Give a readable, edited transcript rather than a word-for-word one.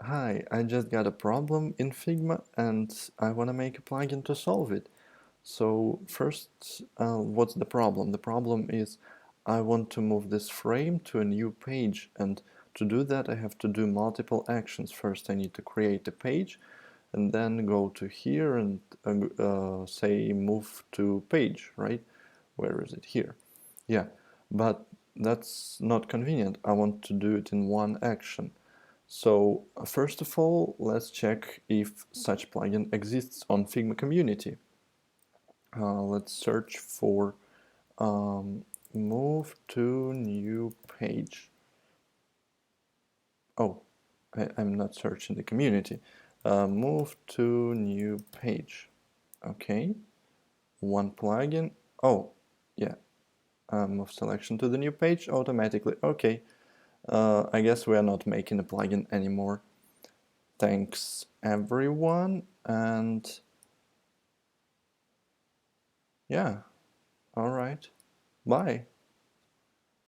Hi, I just got a problem in Figma and I want to make a plugin to solve it. So first, what's the problem? The problem is I want to move this frame to a new page, and to do that I have to do multiple actions. First I need to create a page and then go to here and say move to page, right? Where is it? Here. Yeah, but that's not convenient. I want to do it in one action. So first of all, let's check if such plugin exists on Figma community. Let's search for move to new page. Oh, I'm not searching the community. Move to new page. Okay, one plugin. Oh, yeah, move selection to the new page automatically. Okay, I guess we are not making a plugin anymore. Thanks everyone, and yeah, all right, bye.